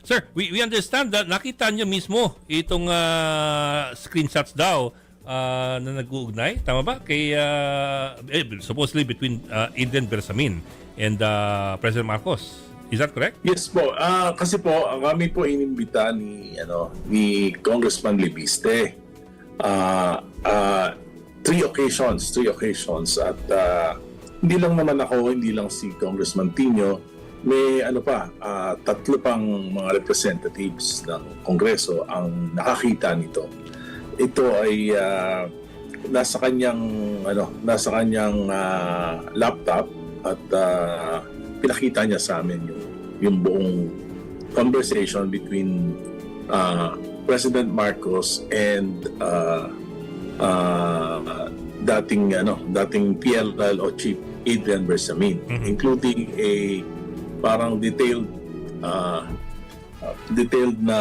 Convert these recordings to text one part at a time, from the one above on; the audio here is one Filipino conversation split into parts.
Sir, we understand that nakita nyo mismo itong screenshots daw na nag-uugnay, tama ba? Kay, supposedly between Adrian Bersamin and President Marcos. Is that correct? Yes po. Kasi po, kami po inimbita ni Congressman Libiste. Three occasions at hindi lang naman ako, hindi lang si Congressman Tino, may tatlo pang mga representatives ng Kongreso ang nakakita nito. Ito ay nasa kanyang laptop at pinakita niya sa amin yung buong conversation between President Marcos and dating PLLO Chief Adrian Bersamin, including a parang detailed na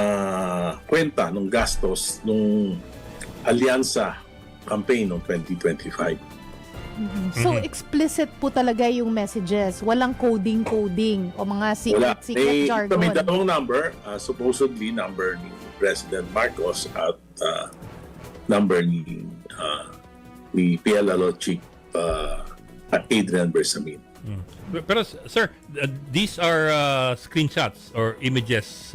kwenta ng gastos ng alyansa campaign noong 2025. So explicit po talaga yung messages, walang coding o mga secret jargon. May dalawang number, supposedly number ni President Marcos at number ni PLLO Chief Adrian Bersamin. Pero sir, these are screenshots or images.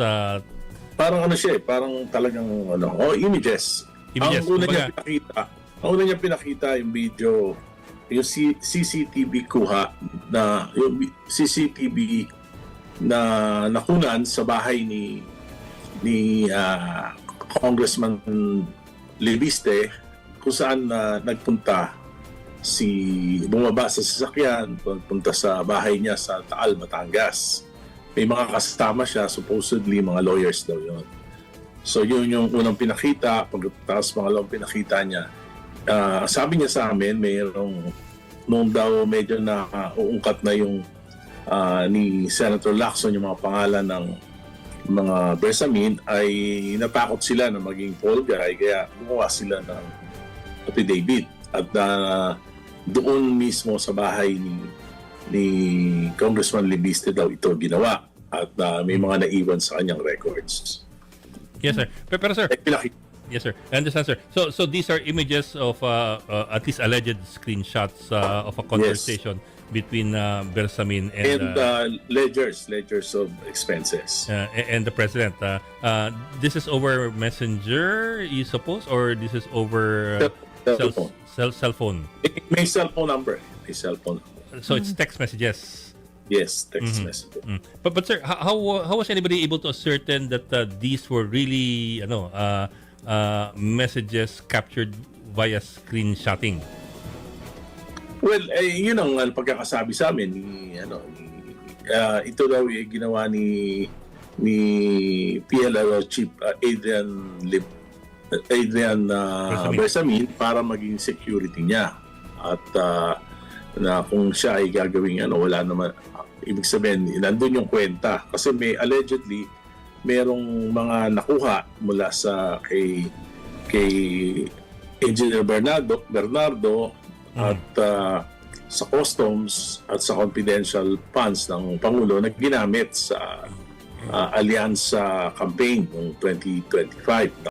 Parang parang talagang images. Ang una niya pinakita yung video, yung CCTV kuha yung CCTV na nakunan sa bahay ni Congressman Libiste, kung saan bumaba sa sasakyan, punta sa bahay niya sa Taal, Batangas. May mga kasama siya, supposedly mga lawyers daw yun. So yun yung unang pinakita. Pagkatapos pangalawang pinakita niya, sabi niya sa amin, nung daw medyo na uungkat na yung ni Senator Lacson yung mga pangalan ng mga Bersamin, ay natakot sila na maging fall guy, kaya gumawa sila ng affidavit. At doon mismo sa bahay ni Congressman Libiste daw ito ginawa. At may mga naiwan sa kanyang records. Yes, sir. Pero sir, yes, sir. I understand, sir. So these are images of at least alleged screenshots of a conversation between Bersamin and ledgers of expenses. And the president. This is over Messenger, you suppose, or this is over cell phone? May cell phone number. So it's text messages. Yes, text message. But sir, how was anybody able to ascertain that these were really messages captured via screenshotting? Well, yun ang pagkakasabi sa amin ito daw yung ginawa ni PLLO Chief Adrian Bersamin para maging security niya. At na kung siya ay gagawing wala naman, ibig sabihin nandun yung kwenta, kasi may allegedly merong mga nakuha mula sa kay Engineer Bernardo at sa customs at sa confidential funds ng Pangulo na ginamit sa alyansa campaign noong 2025.